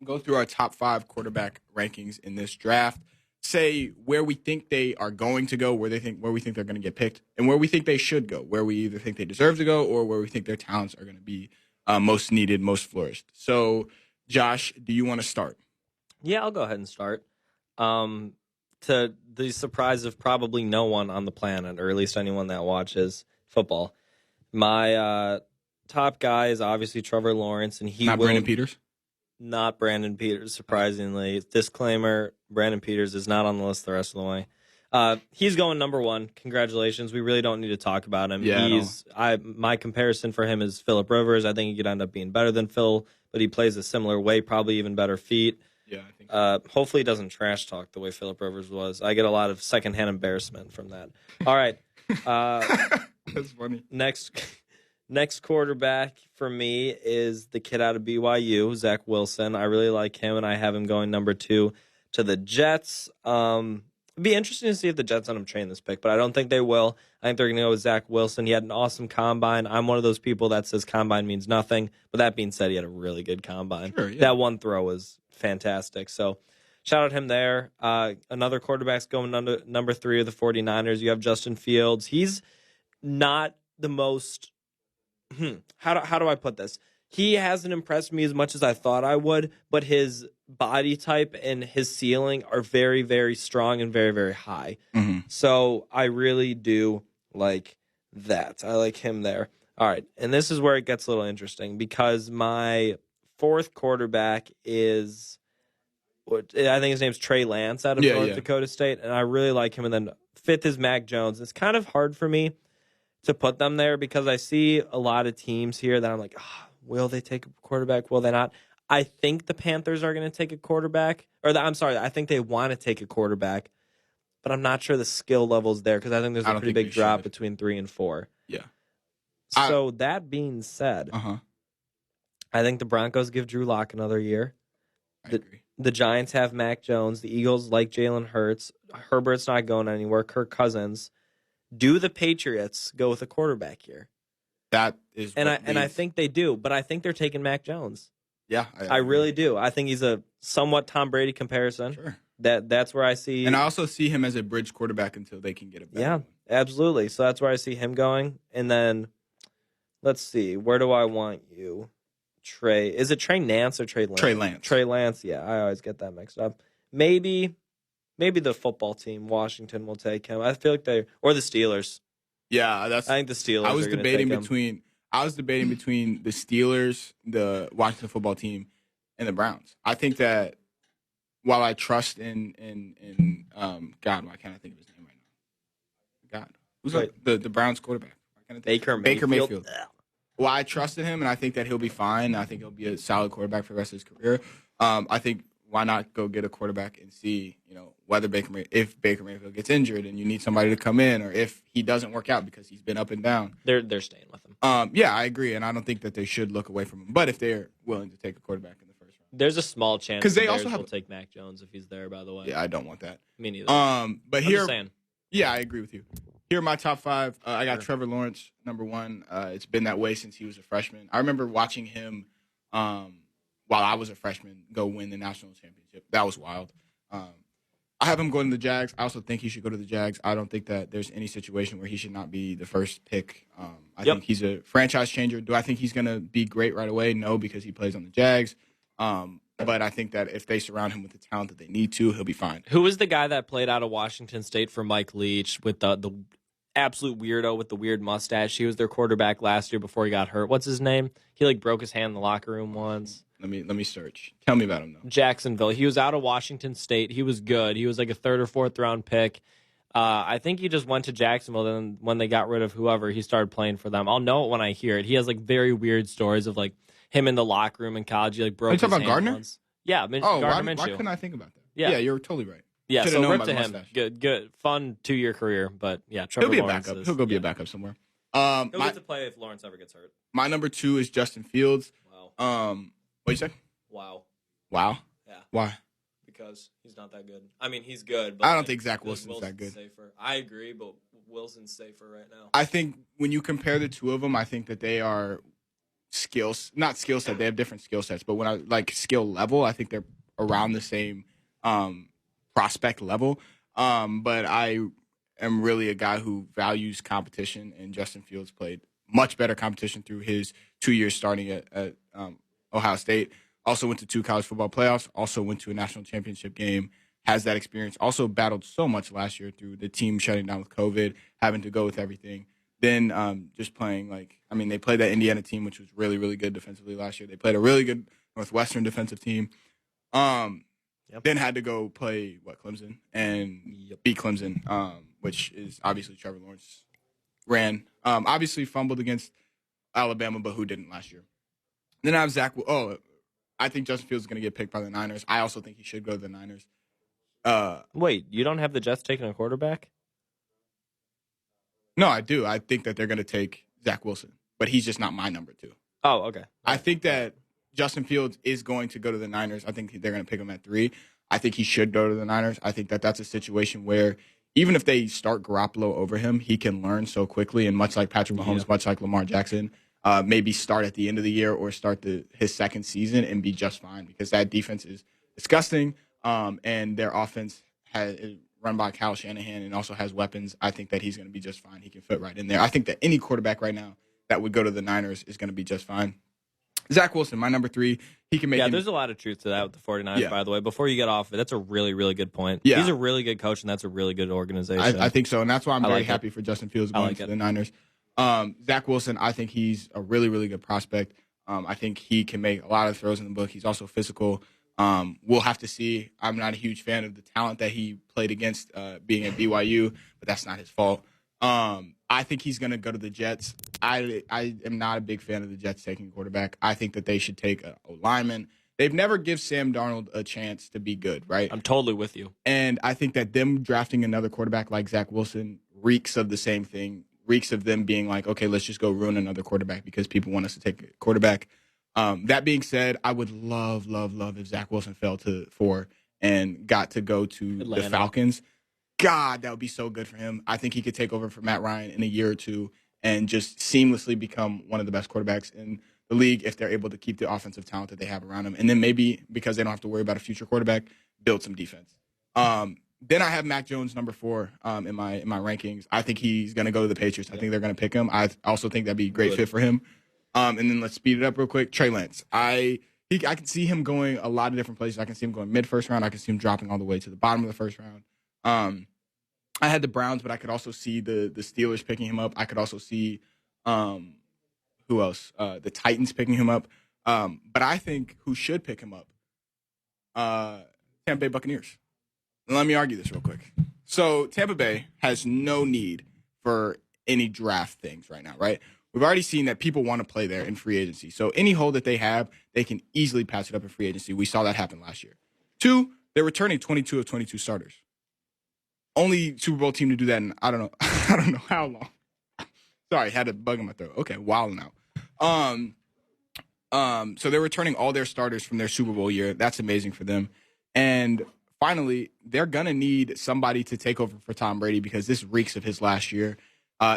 Speaker 1: go through our top 5 quarterback rankings in this draft. Say where we think they are going to go, where we think they're going to get picked, and where we think they should go, where we either think they deserve to go or where we think their talents are going to be most needed, most flourished. So, Josh, do you want to start?
Speaker 2: Yeah, I'll go ahead and start. To the surprise of probably no one on the planet, or at least anyone that watches football, my top guy is obviously Trevor Lawrence, and
Speaker 1: Brandon Peters.
Speaker 2: Not Brandon Peters, surprisingly. Disclaimer, Brandon Peters is not on the list the rest of the way. He's going number 1. Congratulations. We really don't need to talk about him.
Speaker 1: Yeah,
Speaker 2: my comparison for him is Phillip Rivers. I think he could end up being better than Phil, but he plays a similar way, probably even better feet.
Speaker 1: Yeah, I think so.
Speaker 2: Hopefully he doesn't trash talk the way Phillip Rivers was. I get a lot of secondhand embarrassment from that. All right.
Speaker 1: That's funny.
Speaker 2: Next quarterback for me is the kid out of BYU, Zach Wilson. I really like him, and I have him going number 2 to the Jets. It'd be interesting to see if the Jets end up trading this pick, but I don't think they will. I think they're going to go with Zach Wilson. He had an awesome combine. I'm one of those people that says combine means nothing, but that being said, he had a really good combine.
Speaker 1: Sure, yeah.
Speaker 2: That one throw was fantastic. So shout out him there. Another quarterback's going number 3 of the 49ers. You have Justin Fields. He's not the most... How do I put this? He hasn't impressed me as much as I thought I would, but his body type and his ceiling are very, very strong and very, very high.
Speaker 1: Mm-hmm.
Speaker 2: So I really do like that. I like him there. All right, and this is where it gets a little interesting because my 4th quarterback is, I think his name's Trey Lance out of North Dakota State, and I really like him. And then 5th is Mac Jones. It's kind of hard for me to put them there because I see a lot of teams here that I'm like, will they take a quarterback? Will they not? I think the Panthers are going to take a quarterback. I think they want to take a quarterback, but I'm not sure the skill level's there because I think there's a pretty big drop between 3 and 4.
Speaker 1: Yeah.
Speaker 2: So that being said, I think the Broncos give Drew Lock another year.
Speaker 1: I agree.
Speaker 2: The Giants have Mac Jones. The Eagles like Jalen Hurts. Herbert's not going anywhere. Kirk Cousins. Do the Patriots go with a quarterback here?
Speaker 1: That is,
Speaker 2: and I think they do, but I think they're taking Mac Jones.
Speaker 1: Yeah,
Speaker 2: I really do. I think he's a somewhat Tom Brady comparison.
Speaker 1: Sure,
Speaker 2: that's where I see,
Speaker 1: and I also see him as a bridge quarterback until they can get a better one.
Speaker 2: Absolutely. So that's where I see him going. And then let's see, where do I want you? Is it Trey Nance or Trey Lance?
Speaker 1: Trey Lance.
Speaker 2: Trey Lance. Yeah, I always get that mixed up. Maybe the football team, Washington, will take him. I feel like or the Steelers.
Speaker 1: Yeah, I
Speaker 2: think the Steelers.
Speaker 1: I was debating between the Steelers, the Washington football team, and the Browns. I think that while I trust in God, why can't I think of his name right now? God, who's the Browns quarterback?
Speaker 2: Baker
Speaker 1: Mayfield. Well, I trusted him, and I think that he'll be fine. I think he'll be a solid quarterback for the rest of his career. I think why not go get a quarterback and see, whether if Baker Mayfield gets injured and you need somebody to come in, or if he doesn't work out because he's been up and down.
Speaker 2: They're staying with him.
Speaker 1: Yeah, I agree, and I don't think that they should look away from him. But if they're willing to take a quarterback in the first round,
Speaker 2: there's a small chance
Speaker 1: because they
Speaker 2: Bears
Speaker 1: also
Speaker 2: will take Mac Jones if he's there. By the way,
Speaker 1: yeah, I don't want that.
Speaker 2: Me neither.
Speaker 1: But
Speaker 2: I'm
Speaker 1: here,
Speaker 2: just saying.
Speaker 1: Yeah, I agree with you. Here are my top 5. I got Trevor Lawrence number 1. It's been that way since he was a freshman. I remember watching him while I was a freshman go win the national championship. That was wild. I have him going to the Jags. I also think he should go to the Jags. I don't think that there's any situation where he should not be the first pick. I think he's a franchise changer. Do I think he's going to be great right away? No, because he plays on the Jags. But I think that if they surround him with the talent that they need to, he'll be fine.
Speaker 2: Who was the guy that played out of Washington State for Mike Leach with the absolute weirdo with the weird mustache? He was their quarterback last year before he got hurt. What's his name? He broke his hand in the locker room once.
Speaker 1: Let me search. Tell me about him though.
Speaker 2: Jacksonville. He was out of Washington State. He was good. He was like a 3rd or 4th round pick. I think he just went to Jacksonville. Then when they got rid of whoever, he started playing for them. I'll know it when I hear it. He has very weird stories of him in the locker room in college. He broke.
Speaker 1: Are you talking about Gardner?
Speaker 2: Once. Yeah.
Speaker 1: Why couldn't I think about that? Yeah, you're totally right.
Speaker 2: Yeah,
Speaker 1: Should've
Speaker 2: so
Speaker 1: known
Speaker 2: rip to him. Good, fun 2-year career. But yeah, Trevor
Speaker 1: He'll be
Speaker 2: Lawrence
Speaker 1: a backup. He'll go be a backup somewhere.
Speaker 2: He'll get to play if Lawrence ever gets hurt.
Speaker 1: My number 2 is Justin Fields.
Speaker 2: Wow.
Speaker 1: What you say?
Speaker 2: Wow.
Speaker 1: Wow.
Speaker 2: Yeah.
Speaker 1: Why?
Speaker 2: Because he's not that good. I mean, he's good, but
Speaker 1: I don't think Zach Wilson's that good.
Speaker 2: Safer. I agree, but Wilson's safer right now.
Speaker 1: I think when you compare the two of them, I think that they are not skill set. They have different skill sets, but when I skill level, I think they're around the same prospect level. But I am really a guy who values competition, and Justin Fields played much better competition through his 2 years starting at Ohio State. Also went to 2 college football playoffs. Also went to a national championship game. Has that experience. Also battled so much last year through the team shutting down with COVID, having to go with everything. Then just playing they played that Indiana team, which was really, really good defensively last year. They played a really good Northwestern defensive team. Then had to go play Clemson and beat Clemson, which is obviously Trevor Lawrence ran. Obviously fumbled against Alabama, but who didn't last year? Then I have Zach. I think Justin Fields is going to get picked by the Niners. I also think he should go to the Niners.
Speaker 2: Wait, you don't have the Jets taking a quarterback?
Speaker 1: No, I do. I think that they're going to take Zach Wilson, but he's just not my number 2.
Speaker 2: Oh, okay.
Speaker 1: I think that Justin Fields is going to go to the Niners. I think they're going to pick him at 3. I think he should go to the Niners. I think that that's a situation where even if they start Garoppolo over him, he can learn so quickly, and much like Patrick Mahomes, much like Lamar Jackson, maybe start at the end of the year or start his second season and be just fine, because that defense is disgusting, and their offense is run by Kyle Shanahan and also has weapons. I think that he's going to be just fine. He can fit right in there. I think that any quarterback right now that would go to the Niners is going to be just fine. Zach Wilson, my number 3. He can make.
Speaker 2: Yeah, there's a lot of truth to that with the 49ers, by the way. Before you get off of it, that's a really, really good point.
Speaker 1: Yeah.
Speaker 2: He's a really good coach, and that's a really good organization.
Speaker 1: I think so, and that's why I'm very happy for Justin Fields going to the Niners. Zach Wilson, I think he's a really, really good prospect. I think he can make a lot of throws in the book. He's also physical. We'll have to see. I'm not a huge fan of the talent that he played against being at BYU, but that's not his fault. I think he's going to go to the Jets. I am not a big fan of the Jets taking a quarterback. I think that they should take a lineman. They've never give Sam Darnold a chance to be good, right?
Speaker 2: I'm totally with you.
Speaker 1: And I think that them drafting another quarterback like Zach Wilson reeks of the same thing, reeks of them being like, okay, let's just go ruin another quarterback because people want us to take a quarterback. That being said, I would love if Zach Wilson fell to 4 and got to go to the Falcons. God, that would be so good for him. I think he could take over for Matt Ryan in a year or 2 and just seamlessly become one of the best quarterbacks in the league if they're able to keep the offensive talent that they have around him. And then maybe, because they don't have to worry about a future quarterback, build some defense. Then I have Mac Jones number 4 in my rankings. I think he's going to go to the Patriots. I think they're going to pick him. I also think that'd be a great fit for him. And then let's speed it up real quick. Trey Lance. I can see him going a lot of different places. I can see him going mid-first round. I can see him dropping all the way to the bottom of the first round. I had the Browns, but I could also see the Steelers picking him up. I could also see who else? The Titans picking him up. But I think who should pick him up? Tampa Bay Buccaneers. Let me argue this real quick. So Tampa Bay has no need for any draft things right now, right? We've already seen that people want to play there in free agency. So any hole that they have, they can easily patch it up in free agency. We saw that happen last year. Two, they're returning 22 of 22 starters. Only Super Bowl team to do that in, I don't know, I don't know how long. Sorry, had a bug in my throat. Okay, wilding out. So they're returning all their starters from their Super Bowl year. That's amazing for them. And finally, they're going to need somebody to take over for Tom Brady because this reeks of his last year.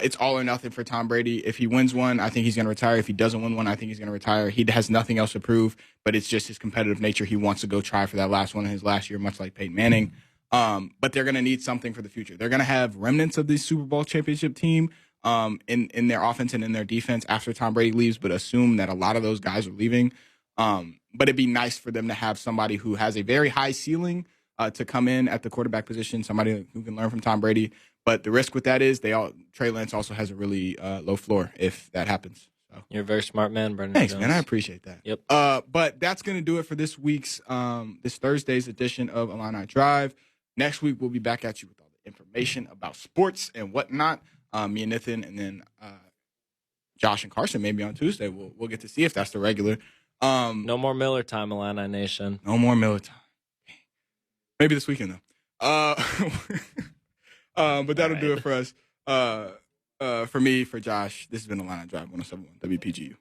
Speaker 1: It's all or nothing for Tom Brady. If he wins one, I think he's going to retire. If he doesn't win one, I think he's going to retire. He has nothing else to prove, but it's just his competitive nature. He wants to go try for that last one in his last year, much like Peyton Manning. But they're going to need something for the future. They're going to have remnants of the Super Bowl championship team in their offense and in their defense after Tom Brady leaves, but assume that a lot of those guys are leaving. But it'd be nice for them to have somebody who has a very high ceiling to come in at the quarterback position, somebody who can learn from Tom Brady. But the risk with that is Trey Lance also has a really low floor if that happens. So.
Speaker 2: You're a very smart man, Brendyn.
Speaker 1: Thanks, man. I appreciate that.
Speaker 2: Yep.
Speaker 1: But that's going to do it for this week's, this Thursday's edition of Illini Drive. Next week, we'll be back at you with all the information about sports and whatnot. Me and Nathan, and then Josh and Carson maybe on Tuesday. We'll get to see if that's the regular.
Speaker 2: No more Miller time, Illini Nation.
Speaker 1: No more Miller time. Maybe this weekend, though. But that'll do it for us. For me, for Josh, this has been Illini Drive 107.1 WPGU.